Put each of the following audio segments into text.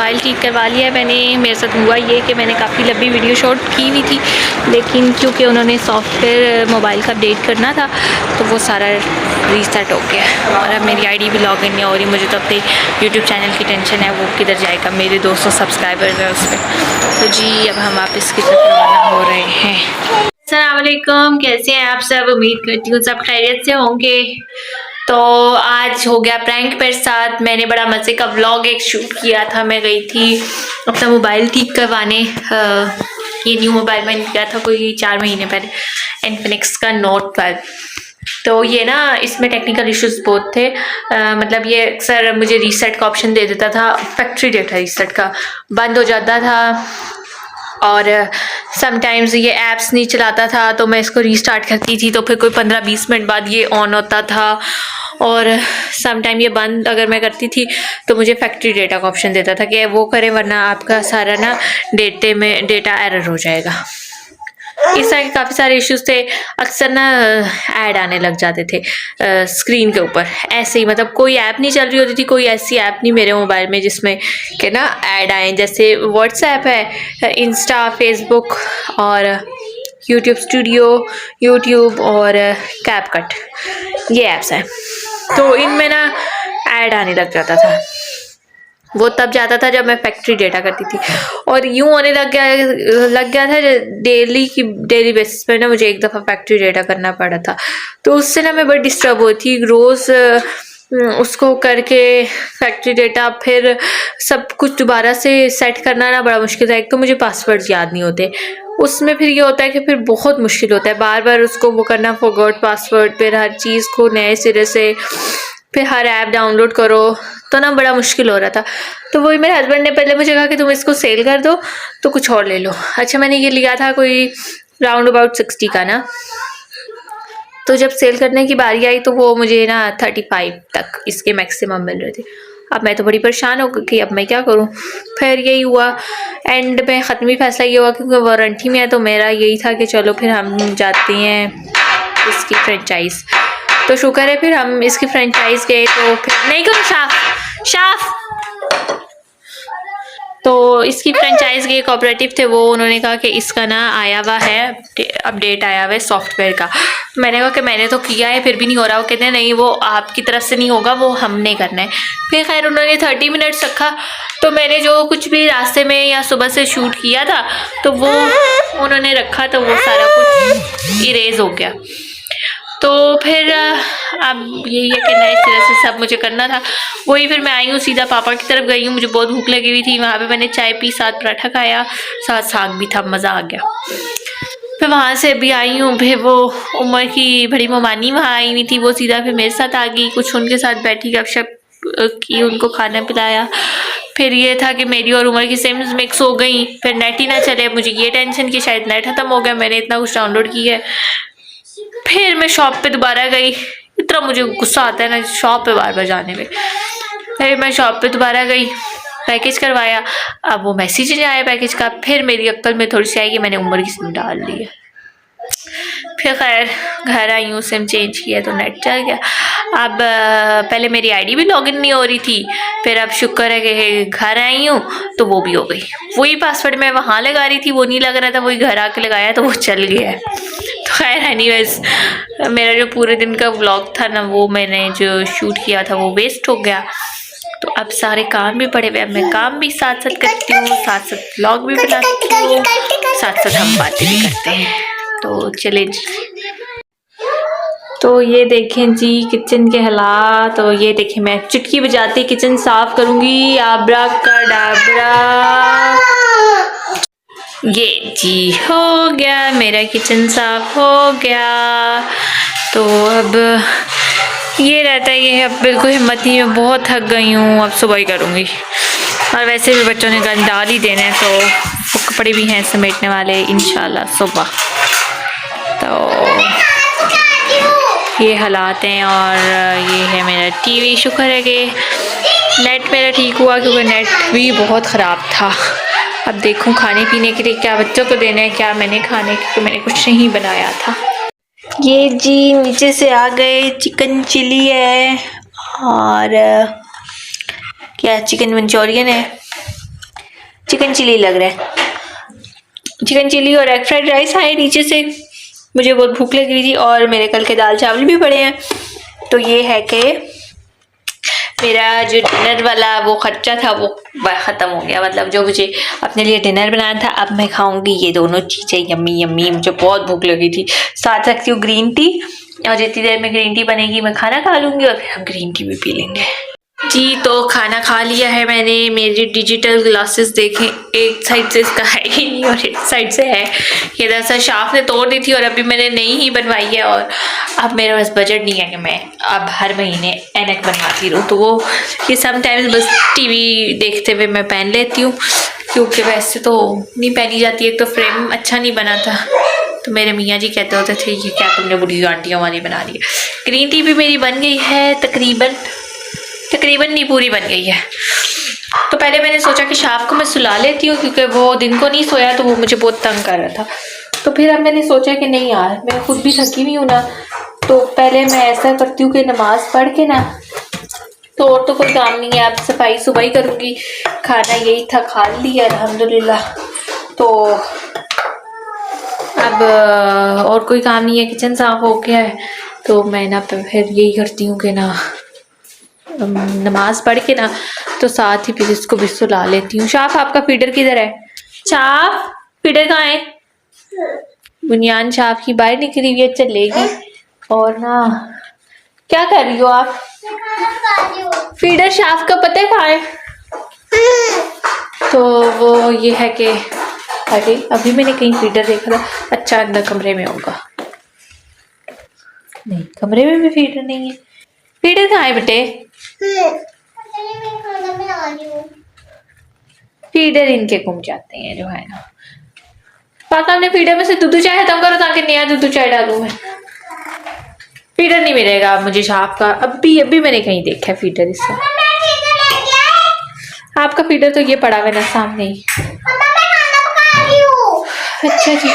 Mobile ठीक करवा लिया है मैंने। मेरे साथ हुआ ये कि मैंने काफ़ी लंबी वीडियो शूट की हुई थी, लेकिन क्योंकि उन्होंने सॉफ्टवेयर मोबाइल का अपडेट करना था तो वो सारा रीसेट हो गया और अब मेरी आईडी भी लॉगिन नहीं हो रही। मुझे तो अपने यूट्यूब चैनल की टेंशन है, वो किधर जाएगा, मेरे 200 सब्सक्राइबर्स हैं उसमें। तो जी अब हम वापस की तरफ रवाना हो रहे हैं। अस्सलाम वालेकुम, कैसे हैं आप सब? उम्मीद करती हूँ सब खैरियत से होंगे। तो आज हो गया प्रैंक मेरे साथ। मैंने बड़ा मज़े का व्लॉग एक शूट किया था। मैं गई थी अपना मोबाइल ठीक करवाने। ये न्यू मोबाइल मैंने लिया था कोई 4 महीने पहले, इन्फिनिक्स का Note 12। तो ये ना इसमें टेक्निकल इश्यूज बहुत थे। मतलब ये अक्सर मुझे रीसेट का ऑप्शन दे देता था, फैक्ट्री डेटा रीसेट का बंद हो जाता था, और समटाइम्स ये ऐप्स नहीं चलाता था तो मैं इसको रीस्टार्ट करती थी तो फिर कोई 15-20 मिनट बाद ये ऑन होता था, और समटाइम ये बंद अगर मैं करती थी तो मुझे फैक्ट्री डेटा का ऑप्शन देता था कि वो करें वरना आपका सारा ना डेटा एरर हो जाएगा। इस तरह के काफ़ी सारे इश्यूज थे। अक्सर ना ऐड आने लग जाते थे स्क्रीन के ऊपर ऐसे ही, मतलब कोई ऐप नहीं चल रही होती थी, कोई ऐसी ऐप नहीं मेरे मोबाइल में जिसमें के ना ऐड आए। जैसे व्हाट्सएप है, इंस्टा, फेसबुक और यूट्यूब स्टूडियो, यूट्यूब और कैपकट, ये ऐप्स हैं। तो इनमें ना ऐड आने लग जाता था। वो तब जाता था जब मैं फैक्ट्री डेटा करती थी, और यूँ होने लग गया था डेली बेसिस पे ना मुझे एक दफ़ा फैक्ट्री डेटा करना पड़ा था। तो उससे ना मैं बड़ी डिस्टर्ब हुई थी। रोज़ उसको करके फैक्ट्री डेटा फिर सब कुछ दोबारा से सेट करना ना बड़ा मुश्किल था। एक तो मुझे पासवर्ड याद नहीं होते, उसमें फिर ये होता है कि फिर बहुत मुश्किल होता है बार बार उसको वो करना, फॉरगॉट पासवर्ड, फिर हर चीज़ को नए सिरे से, फिर हर ऐप डाउनलोड करो, तो ना बड़ा मुश्किल हो रहा था। तो वही मेरे हस्बैंड ने पहले मुझे कहा कि तुम इसको सेल कर दो तो कुछ और ले लो। अच्छा, मैंने ये लिया था कोई राउंड अबाउट 60 का ना। तो जब सेल करने की बारी आई तो वो मुझे ना 35 तक इसके मैक्सिमम मिल रहे थे। अब मैं तो बड़ी परेशान हो गई कि अब मैं क्या करूं। फिर यही हुआ, एंड में ख़त्म ही फैसला ये हुआ क्योंकि वारंटी में है तो मेरा यही था कि चलो फिर हम जाते हैं इसकी फ्रेंचाइज। तो शुक्र है फिर हम इसकी फ्रेंचाइज गए। तो फिर नहीं करो शाफ तो इसकी फ्रेंचाइज के कोऑपरेटिव थे वो, उन्होंने कहा कि इसका ना आया हुआ है अपडेट, आया हुआ है सॉफ्टवेयर का। मैंने कहा कि मैंने तो किया है फिर भी नहीं हो रहा। वो कहते हैं नहीं, वो आपकी तरफ से नहीं होगा, वो हमने करना है। फिर खैर उन्होंने 30 मिनट्स रखा, तो मैंने जो कुछ भी रास्ते में या सुबह से शूट किया था तो वो उन्होंने रखा, तो वो सारा कुछ इरेज हो गया। तो फिर अब यही है कि नए सिरे से सब मुझे करना था। वही फिर मैं आई हूँ, सीधा पापा की तरफ गई हूँ। मुझे बहुत भूख लगी हुई थी, वहाँ पे मैंने चाय पी, साथ पराठा खाया, साथ साग भी था, मज़ा आ गया। फिर वहाँ से अभी आई हूँ। फिर वो उमर की बड़ी ममानी वहाँ आई हुई थी, वो सीधा फिर मेरे साथ आ गई, कुछ उनके साथ बैठी गपशप की, उनको खाना पिलाया। फिर ये था कि मेरी और उमर की सिम्स मिक्स हो गई, फिर नेट ही ना चले। मुझे ये टेंशन कि शायद नेट ख़त्म हो गया, मैंने इतना कुछ डाउनलोड किया है। फिर मैं शॉप पे दोबारा गई। इतना मुझे गुस्सा आता है ना शॉप पे बार बार जाने में। फिर मैं शॉप पे दोबारा गई, पैकेज करवाया। अब वो मैसेज नहीं आया पैकेज का। फिर मेरी अक्ल में थोड़ी सी आई कि मैंने उम्र की सिम डाल दी है। फिर खैर घर आई हूँ, सिम चेंज किया तो नेट चल गया। अब पहले मेरी आईडी भी लॉगिन नहीं हो रही थी, फिर अब शुक्र है कि घर आई हूँ तो वो भी हो गई। वही पासवर्ड मैं वहाँ लगा रही थी, वो नहीं लग रहा था, वही घर आके लगाया तो वो चल गया है। तो खैर एनीवेज, मेरा जो पूरे दिन का व्लॉग था ना, वो मैंने जो शूट किया था वो वेस्ट हो गया। तो अब सारे काम भी पड़े हुए, अब मैं काम भी साथ साथ करती हूँ, साथ साथ व्लॉग भी बनाती हूँ, साथ साथ हम बातें भी करते हैं। तो चले जी। तो ये देखें जी किचन के हालात। तो ये देखें, मैं चुटकी बजाते किचन साफ करूँगी, आबरा का डाबरा। ये जी हो गया, मेरा किचन साफ हो गया। तो अब ये रहता है, ये अब बिल्कुल हिम्मत नहीं, मैं बहुत थक गई हूँ, अब सुबह ही करूँगी। और वैसे भी बच्चों ने गंद डाल ही देना है, तो कपड़े भी हैं समेटने वाले इंशाल्लाह सुबह। तो ये हालात हैं। और ये है मेरा टीवी। शुक्र है कि नेट मेरा ठीक हुआ, क्योंकि नेट भी बहुत ख़राब था। अब देखूं खाने पीने के लिए क्या बच्चों को देना है, क्या मैंने खाने, क्योंकि मैंने कुछ नहीं बनाया था। ये जी नीचे से आ गए, चिकन चिली है और क्या चिकन मंचूरियन है। चिकन चिली लग रहा है। चिकन चिली और एग फ्राइड राइस आए नीचे से, मुझे बहुत भूख लगी हुई थी और मेरे कल के दाल चावल भी पड़े हैं। तो ये है कि मेरा जो डिनर वाला वो खर्चा था वो ख़त्म हो गया, मतलब जो मुझे अपने लिए डिनर बनाना था। अब मैं खाऊंगी ये दोनों चीज़ें यम्मी यम्मी, मुझे बहुत भूख लगी थी। साथ रखती हूँ ग्रीन टी, और जितनी देर में ग्रीन टी बनेगी मैं खाना खा लूँगी और फिर हम ग्रीन टी भी पी लेंगे। जी तो खाना खा लिया है मैंने। मेरी डिजिटल ग्लासेस देखें, एक साइड से इसका है ही नहीं और एक साइड से है। ये दरअसल शाफ ने तोड़ दी थी और अभी मैंने नई ही बनवाई है, और अब मेरे पास बजट नहीं है कि मैं अब हर महीने ऐनक बनवाती रहूँ। तो वो ये समटाइम्स बस टीवी देखते हुए मैं पहन लेती हूँ, क्योंकि वैसे तो नहीं पहनी जाती। एक तो फ्रेम अच्छा नहीं बना था, तो मेरे मियाँ जी कहते होते थे ये क्या तुमने बुढ़ी आंटियों वाली बना दी है। ग्रीन टी भी मेरी बन गई है, तकरीबन नहीं पूरी बन गई है। तो पहले मैंने सोचा कि शाम को मैं सुला लेती हूँ, क्योंकि वो दिन को नहीं सोया तो वो मुझे बहुत तंग कर रहा था। तो फिर अब मैंने सोचा कि नहीं यार, मैं खुद भी थकी हुई हूँ ना, तो पहले मैं ऐसा करती हूँ कि नमाज पढ़ के ना, तो और तो कोई काम नहीं है, अब सफाई सुबह ही करूँगी। खाना यही था, खा लिया अल्हम्दुलिल्लाह। तो अब और कोई काम नहीं है, किचन साफ हो गया है। तो मैं ना फिर यही करती हूँ कि ना नमाज पढ़ के ना, तो साथ ही फिर इसको भी सुला लेती हूँ। शाफ आपका फीडर किधर है? शाफ फीडर कहाँ है? बुनियान शाफ की बाहर निकली हुई है, चलेगी। और ना क्या कर रही हो आप? फीडर शाफ का पता है कहाँ है? तो वो ये है कि अरे अभी मैंने कहीं फीडर देखा था। अच्छा अंदर कमरे में होगा। नहीं, कमरे में भी फीडर नहीं है। फीडर कहाँ है बेटे? फीडर इनके गुम जाते हैं जो है ना। पापा ने फीडर में से दूध चाय खत्म करो ताकि नया दूध चाय डालूं मैं। फीडर नहीं मिलेगा मुझे शाफ का, अभी मैंने कहीं देखा है फीडर इसका। आपका फीडर तो ये पड़ा हुआ ना सामने ही। अच्छा जी,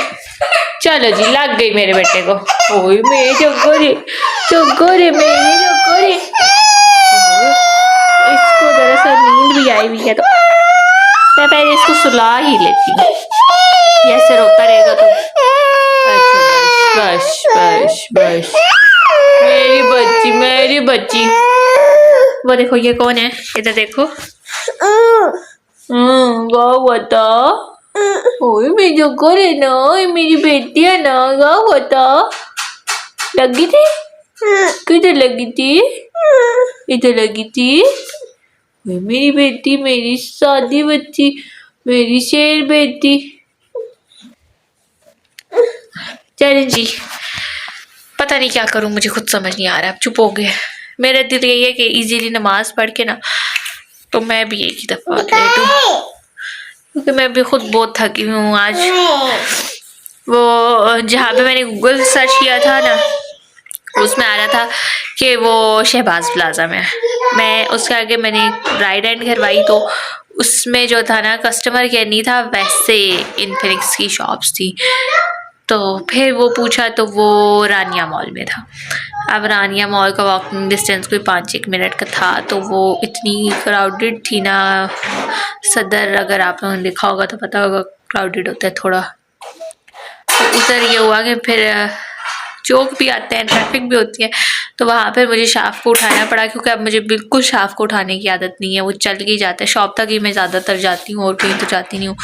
चलो जी, लग गई मेरे बेटे को। ओए मेरे चोगोरे मेरे चोगोरे। इसको दरअसल नींद भी आई हुई है, तो मैं पहले इसको सुला ही लेती हूँ। ऐसे रोता रहेगा तो अच्छा बस मेरी बच्ची। वो देखो ये कौन है, इधर देखो। वाह बता। ओए मेरी जोकर है ना, मेरी बेटी है ना। वाह बता, लगी थी? किधर लगी थी? इधर लगी थी। मेरी बेटी, मेरी सादी बच्ची, मेरी शेर बेटी। चल जी, पता नहीं क्या करूं, मुझे खुद समझ नहीं आ रहा। अब चुप हो गए। मेरा दिल यही है कि इजीली नमाज पढ़ के ना, तो मैं भी एक ही दफा लेटूं, क्योंकि मैं भी खुद बहुत थकी हूँ आज। वो जहाँ पे मैंने गूगल सर्च किया था ना, उसमें आ रहा था कि वो शहबाज प्लाजा में, मैं उसके आगे मैंने राइड एंड करवाई, तो उसमें जो था ना कस्टमर केयर नहीं था, वैसे इन्फिनिक्स की शॉप्स थी। तो फिर वो पूछा तो वो रानिया मॉल में था। अब रानिया मॉल का वॉकिंग डिस्टेंस कोई 5-1 मिनट का था, तो वो इतनी क्राउडेड थी ना। सदर अगर आप लोगों ने देखा होगा तो पता होगा, क्राउडेड होता है थोड़ा। तो उधर ये हुआ कि फिर चौक भी आते हैं, ट्रैफिक भी होती है, तो वहाँ पर मुझे शाफ को उठाना पड़ा, क्योंकि अब मुझे बिल्कुल शाफ को उठाने की आदत नहीं है। वो चल के ही जाता है शॉप तक ही, मैं ज़्यादातर जाती हूँ और कहीं तो जाती नहीं हूँ।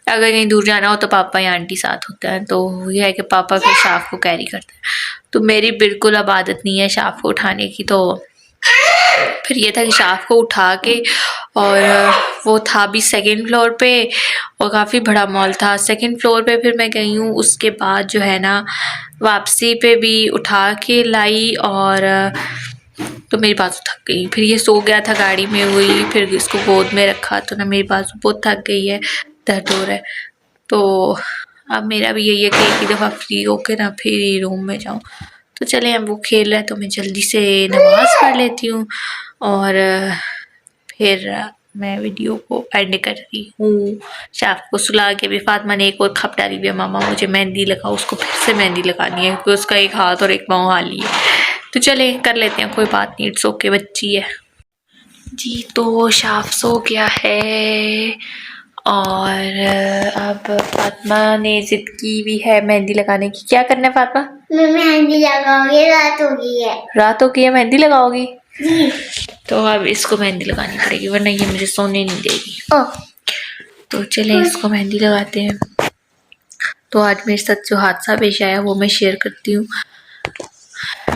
अगर कहीं दूर जाना हो तो पापा या आंटी साथ होते हैं, तो ये है कि पापा फिर शाफ को कैरी करते हैं। तो मेरी बिल्कुल अब आदत नहीं है शाफ को उठाने की। तो फिर ये था कि शाफ को उठा के, और वो था भी 2nd फ्लोर पे, और काफ़ी बड़ा मॉल था। 2nd फ्लोर पे फिर मैं गई हूँ, उसके बाद जो है ना वापसी पे भी उठा के लाई, और तो मेरी बाजू थक गई। फिर ये सो गया था गाड़ी में, हुई फिर इसको गोद में रखा, तो ना मेरी बाजू बहुत थक गई है, दर्द हो रहा है। तो अब मेरा भी यही है कि एक ही दफ़ा फ्री होके ना फिर रूम में जाऊँ। तो चले, अब वो खेल रहा है तो मैं जल्दी से नमाज़ पढ़ लेती हूँ, और फिर मैं वीडियो को एंड कर रही हूँ। शाफ को सुला के भी फातिमा ने एक और खप डाली हुई है, मामा मुझे मेहंदी लगाओ। उसको फिर से मेहंदी लगानी है, क्योंकि उसका एक हाथ और एक पाँव हाली है। तो चले कर लेते हैं, कोई बात नहीं, इट्स ओके, बच्ची है जी। तो शाफ सो गया है, और अब फातिमा ने जिद की भी है मेहंदी लगाने की। क्या करना है फातिमा? मैं मेहंदी लगाऊंगी, रात हो गई है। रात हो गई है, मेहंदी लगाओगी? तो अब इसको मेहंदी लगानी पड़ेगी वरना ये मुझे सोने नहीं देगी। तो चलें इसको मेहंदी लगाते हैं। तो आज मेरे साथ जो हादसा पेश आया वो मैं शेयर करती हूँ।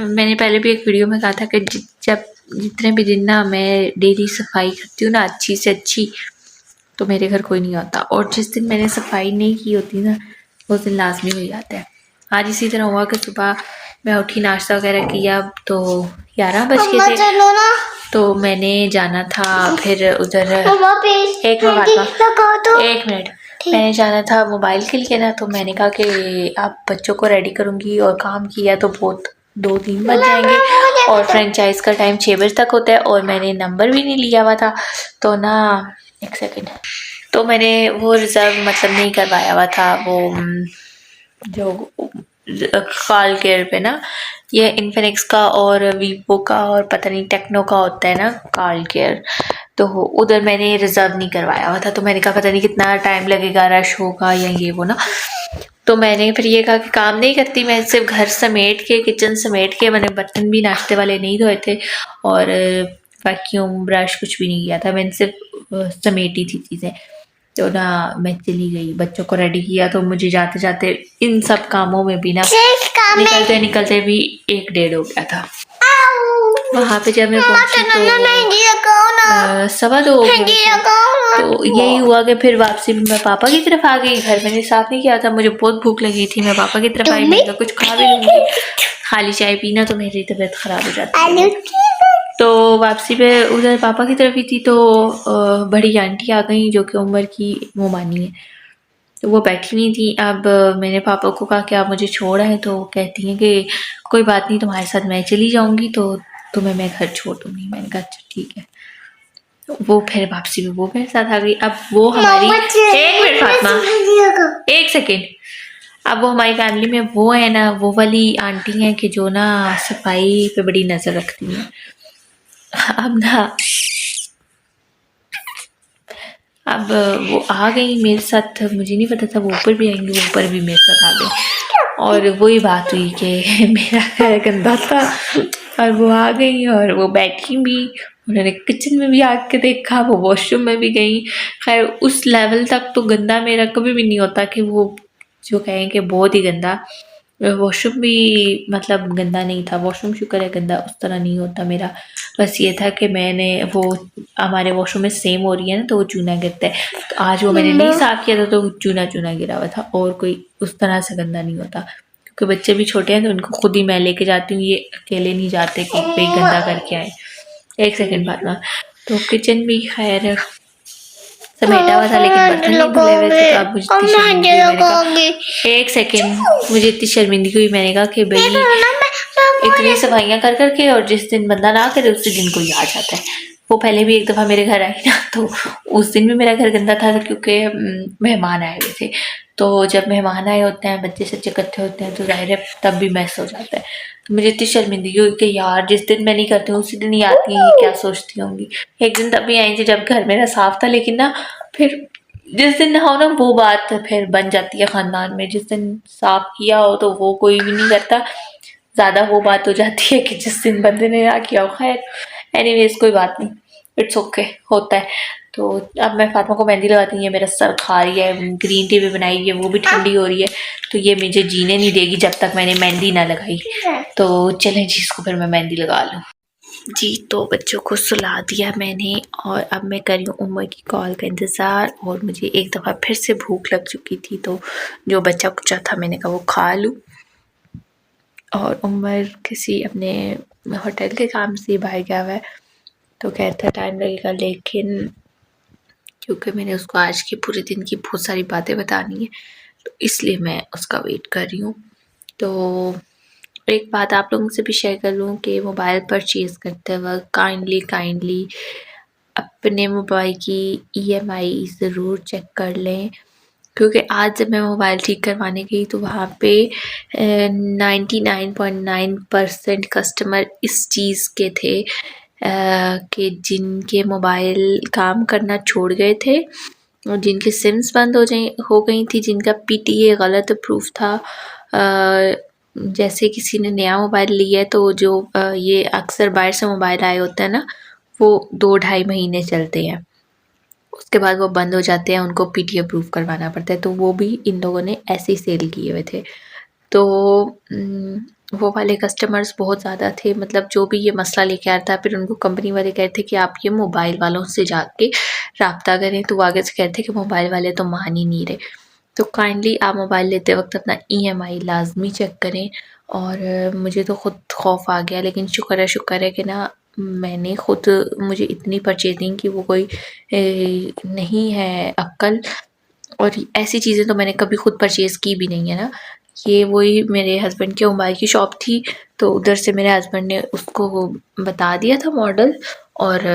मैंने पहले भी एक वीडियो में कहा था कि जब जितने भी दिन ना मैं डेली सफाई करती हूँ ना अच्छी से अच्छी, तो मेरे घर कोई नहीं आता, और जिस दिन मैंने सफाई नहीं की होती ना उस दिन लाजमी हो जाता है। आज इसी तरह हुआ कि सुबह मैं उठी, नाश्ता वगैरह किया तो 11 बज गए थे। तो मैंने जाना था फिर उधर, एक मिनट, मैंने जाना था मोबाइल के लिए ना। तो मैंने कहा कि आप बच्चों को रेडी करूँगी और काम किया तो बहुत 2-3 बज जाएंगे, और फ्रेंचाइज का टाइम 6 बजे तक होता है, और मैंने नंबर भी नहीं लिया हुआ था। तो ना एक सेकंड, तो मैंने वो रिज़र्व मतलब नहीं करवाया हुआ था, वो जो कॉल केयर पे ना, ये इन्फिनिक्स का और वीवो का और पता नहीं टेक्नो का होता है ना कॉल केयर, तो उधर मैंने रिज़र्व नहीं करवाया हुआ था। तो मैंने कहा पता नहीं कितना टाइम लगेगा, रश होगा या ये वो ना। तो मैंने फिर ये कहा कि काम नहीं करती मैं, सिर्फ घर समेट के, किचन समेट के, मैंने बर्तन भी नाश्ते वाले नहीं धोए थे और वैक्यूम ब्रश कुछ भी नहीं किया था, मैंने सिर्फ समेटी थी चीज़ें। तो ना मैं चली गई, बच्चों को रेडी किया, तो मुझे जाते जाते इन सब कामों में भी ना निकलते निकलते भी 1-1:30 हो गया था। वहाँ पे जब मैं पहुंची तो 2:15 हो गया। तो यही हुआ कि फिर वापसी में मैं पापा की तरफ आ गई। घर मैंने साफ नहीं किया था, मुझे बहुत भूख लगी थी, मैं पापा की तरफ आई, मैं कुछ खा भी लूँगी, खाली चाय पीना तो मेरी तबीयत खराब हो जाती है। तो वापसी पे उधर पापा की तरफ ही थी, तो बड़ी आंटी आ गई जो कि उम्र की मोमानी है, तो वो बैठी नहीं थी। अब मैंने पापा को कहा कि आप मुझे छोड़ आए, तो कहती हैं कि कोई बात नहीं, तुम्हारे साथ मैं चली जाऊंगी, तो तुम्हें मैं घर छोड़ दूंगी। मैंने कहा अच्छा ठीक है। तो वो फिर वापसी में वो मेरे साथ आ गई। अब वो हमारी, एक मिनट फातिमा, एक सेकेंड, अब वो हमारी फैमिली में वो है ना, वो वाली आंटी हैं कि जो ना सफाई पे बड़ी नज़र रखती हैं। अब ना अब वो आ गई मेरे साथ, मुझे नहीं पता था वो ऊपर भी आएंगी, वो ऊपर भी मेरे साथ आ गई, और वही बात हुई कि मेरा घर गंदा था और वो आ गई और वो बैठी भी, उन्होंने किचन में भी आके देखा, वो वॉशरूम में भी गई। खैर उस लेवल तक तो गंदा मेरा कभी भी नहीं होता कि वो जो कहें कि बहुत ही गंदा। वॉशरूम भी मतलब गंदा नहीं था, वॉशरूम शुक्र है गंदा उस तरह नहीं होता मेरा। बस ये था कि मैंने वो हमारे वॉशरूम में सेम हो रही है ना, तो वो चूना गिरता है, तो आज वो मैंने नहीं साफ़ किया था तो चूना चूना गिरा हुआ था, और कोई उस तरह से गंदा नहीं होता, क्योंकि बच्चे भी छोटे हैं तो उनको खुद ही मैं लेके जाती हूँ, ये अकेले नहीं जाते कि कोई गंदा करके आए। एक सेकेंड बाद में, तो किचन भी खैर समेटा हुआ था लेकिन बर्तन नहीं धुले हुए थे। तो अब मुझे इतनी शर्मिंदगी हुई, मैंने कहा एक सेकेंड, मुझे इतनी शर्मिंदगी हुई, मैंने कहा कि भाई इतनी सफाइयाँ कर करके और जिस दिन बंदा ना करे उसी दिन कोई आ जाता है। वो पहले भी एक दफ़ा मेरे घर आई ना, तो उस दिन भी मेरा घर गंदा था क्योंकि मेहमान आए हुए थे। तो जब मेहमान आए होते हैं, बच्चे सच्चे इकट्ठे होते हैं, तो ज़ाहिर है तब भी मैस हो जाता है। तो मुझे इतनी शर्मिंदगी हुई कि यार जिस दिन मैं नहीं करती हूँ उसी दिन ही आती हैं, क्या सोचती होंगी। एक दिन तब भी आई थी जब घर मेरा साफ था, लेकिन ना फिर जिस दिन ना हो ना वो बात फिर बन जाती है ख़ानदान में, जिस दिन साफ किया हो तो वो कोई भी नहीं करता, ज़्यादा वो बात हो जाती है कि जिस दिन बंदे ने ना किया हो। खैर एनीवेज कोई बात नहीं, इट्स ओके, होता है। तो अब मैं फातिमा को मेहंदी लगाती हूँ, ये मेरा सर खा रही है, ग्रीन टी भी बनाई है, वो भी ठंडी हो रही है, तो ये मुझे जीने नहीं देगी जब तक मैंने मेहंदी ना लगाई। तो चलें जी, इसको फिर मैं मेहंदी लगा लूँ जी। तो बच्चों को सुला दिया मैंने और अब मैं कर रही हूँ उमर की कॉल का इंतज़ार, और मुझे एक दफ़ा फिर से भूख लग चुकी थी, तो जो बच्चा कुचा था मैंने कहा वो खा लूँ। और उमर किसी अपने होटल के काम से बाहर गया हुआ है, तो कहता है टाइम लगेगा, लेकिन क्योंकि मैंने उसको आज के पूरे दिन की बहुत सारी बातें बतानी है तो इसलिए मैं उसका वेट कर रही हूँ। तो एक बात आप लोगों से भी शेयर कर लूँ कि मोबाइल परचेज़ करते वक्त काइंडली अपने मोबाइल की EMI ज़रूर चेक कर लें, क्योंकि आज जब मैं मोबाइल ठीक करवाने गई तो वहाँ पे 99.9% कस्टमर इस चीज़ के थे कि जिनके मोबाइल काम करना छोड़ गए थे और जिनकी सिम्स बंद हो गई थी, जिनका पीटीए गलत प्रूफ था, जैसे किसी ने नया मोबाइल लिया है तो जो ये अक्सर बाहर से मोबाइल आए होते हैं ना, वो 2 ढाई महीने चलते हैं, उसके बाद वो बंद हो जाते हैं, उनको पीटीए प्रूफ करवाना पड़ता है। तो वो भी इन लोगों ने ऐसे ही सेल किए हुए थे। तो वो वाले कस्टमर्स बहुत ज़्यादा थे, मतलब जो भी ये मसला लेके आया था, फिर उनको कंपनी वाले कह रहे थे कि आप ये मोबाइल वालों से जाके राब्ता करें, तो वो आगे से कहते कि मोबाइल वाले तो मान ही नहीं रहे। तो काइंडली आप मोबाइल लेते वक्त अपना ईएमआई लाजमी चेक करें। और मुझे तो खुद खौफ आ गया, लेकिन शुक्र है कि ना मैंने खुद, मुझे इतनी परचेजिंग की वो कोई नहीं है अक्ल, और ऐसी चीज़ें तो मैंने कभी खुद परचेज़ की भी नहीं है ना। ये वही मेरे हस्बैंड के मोबाइल की शॉप थी, तो उधर से मेरे हस्बैंड ने उसको बता दिया था मॉडल, और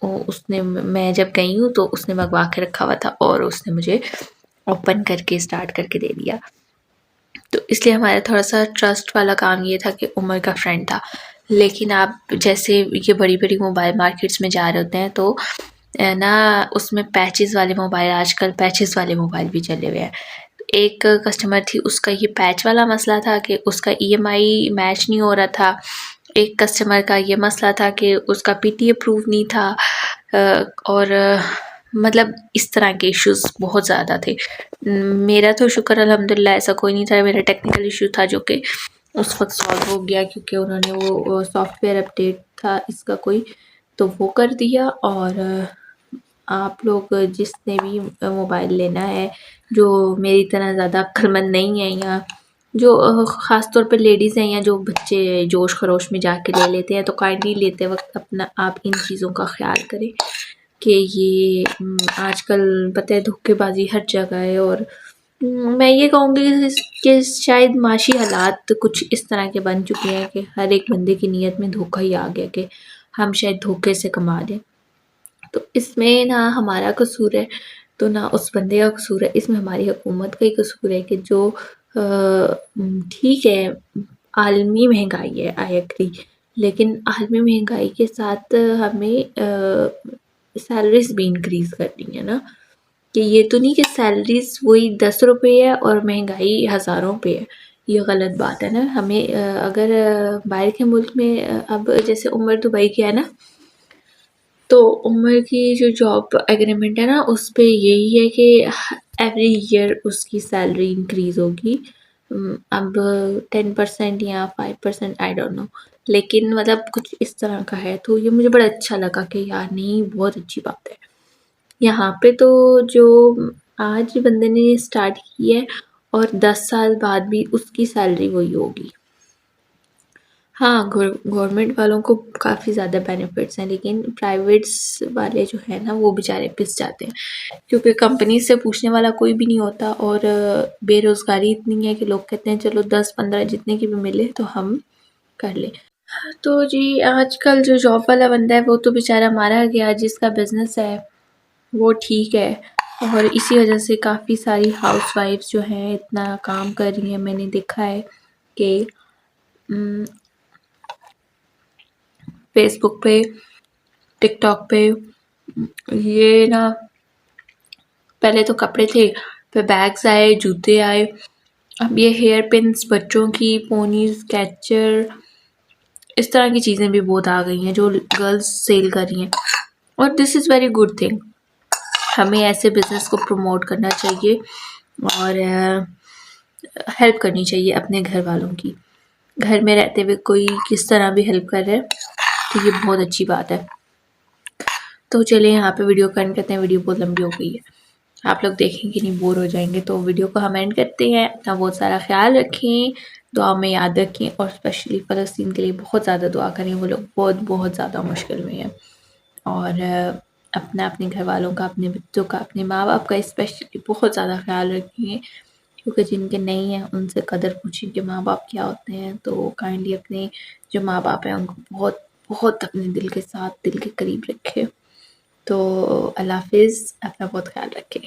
उसने, मैं जब गई हूँ तो उसने मंगवा के रखा हुआ था और उसने मुझे ओपन करके स्टार्ट करके दे दिया। तो इसलिए हमारा थोड़ा-सा ट्रस्ट वाला काम ये था कि उमर का फ्रेंड था। लेकिन आप जैसे ये बड़ी-बड़ी मोबाइल मार्केट्स में जा रहे होते हैं तो ना उसमें पैचेस वाले मोबाइल, आजकल पैचेस वाले मोबाइल भी चले हुए हैं। एक कस्टमर थी, उसका ये पैच वाला मसला था कि उसका ईएमआई मैच नहीं हो रहा था। एक कस्टमर का ये मसला था कि उसका पीटीए प्रूफ नहीं था, और मतलब इस तरह के इश्यूज़ बहुत ज़्यादा थे। मेरा तो शुक्र अल्हम्दुलिल्लाह ऐसा कोई नहीं था, मेरा टेक्निकल इशू था जो कि उस वक्त सॉल्व हो गया, क्योंकि उन्होंने वो सॉफ्टवेयर अपडेट था इसका कोई, तो वो कर दिया। और आप लोग जिसने भी मोबाइल लेना है, जो मेरी तरह ज़्यादा अक्लमंद नहीं है, या जो ख़ास तौर पे लेडीज़ हैं, या जो बच्चे जोश खरोश में जाके ले लेते हैं, तो काइंडली लेते वक्त अपना आप इन चीज़ों का ख्याल करें कि ये आजकल पता है धोखेबाजी हर जगह है। और मैं ये कहूँगी कि शायद माशी हालात कुछ इस तरह के बन चुके हैं कि हर एक बंदे की नीयत में धोखा ही आ गया कि हम शायद धोखे से कमा लें। तो इसमें ना हमारा कसूर है, तो ना उस बंदे का कसूर है, इसमें हमारी हुकूमत का ही कसूर है कि जो ठीक है आलमी महंगाई है, आई एग्री, लेकिन आलमी महंगाई के साथ हमें सैलरीज भी इंक्रीज़ करनी है ना, कि ये तो नहीं कि सैलरीज वही 10 रुपये है और महंगाई हज़ारों पे है, ये गलत बात है ना। हमें अगर बाहर के मुल्क में अब जैसे उमर दुबई के है ना, तो उमर की जो जॉब एग्रीमेंट है ना, उस पे यही है कि एवरी ईयर उसकी सैलरी इंक्रीज़ होगी। अब 10% या 5% आई डोंट नो, लेकिन मतलब कुछ इस तरह का है। तो ये मुझे बड़ा अच्छा लगा कि यार नहीं, बहुत अच्छी बात है। यहाँ पे तो जो आज बंदे ने स्टार्ट की है और 10 साल बाद भी उसकी सैलरी वही होगी। हाँ, गवर्नमेंट वालों को काफ़ी ज़्यादा बेनिफिट्स हैं, लेकिन प्राइवेट्स वाले जो है ना वो बेचारे पिस जाते हैं, क्योंकि कंपनी से पूछने वाला कोई भी नहीं होता, और बेरोज़गारी इतनी है कि लोग कहते हैं चलो 10-15 जितने की भी मिले तो हम कर लें। तो जी आजकल जो जॉब वाला बंदा है वो तो बेचारा मारा गया, जिसका बिज़नेस है वो ठीक है, और इसी वजह से काफ़ी सारी हाउसवाइफ्स जो हैं इतना काम कर रही हैं। मैंने देखा है कि फेसबुक पे, टिकटॉक पे, ये ना पहले तो कपड़े थे, फिर बैग्स आए, जूते आए, अब ये हेयर पिन्स, बच्चों की पोनीज, कैचर, इस तरह की चीज़ें भी बहुत आ गई हैं जो गर्ल्स सेल कर रही हैं, और this is very good thing. हमें ऐसे बिज़नेस को प्रमोट करना चाहिए और हेल्प करनी चाहिए अपने घर वालों की। घर में रहते हुए कोई किस तरह भी हेल्प कर रहा है तो ये बहुत अच्छी बात है। तो चलिए यहाँ पे वीडियो का एंड करते हैं, वीडियो बहुत लंबी हो गई है, आप लोग देखेंगे नहीं, बोर हो जाएंगे, तो वीडियो को हम एंड करते हैं। अपना बहुत सारा ख्याल रखें, दुआ में याद रखें, और स्पेशली फ़लस्तीन के लिए बहुत ज़्यादा दुआ करें, वो लोग बहुत ज़्यादा मुश्किल में हैं। और अपना, अपने घर वालों का, अपने बच्चों का, अपने माँ बाप का स्पेशली बहुत ज़्यादा ख्याल रखें, क्योंकि जिनके नहीं हैं उनसे कदर पूछें कि माँ बाप क्या होते हैं। तो काइंडली अपने जो माँ बाप हैं उनको बहुत अपने दिल के साथ, दिल के करीब रखें। तो अल्लाह हाफ़िज़, अपना बहुत ख्याल रखें।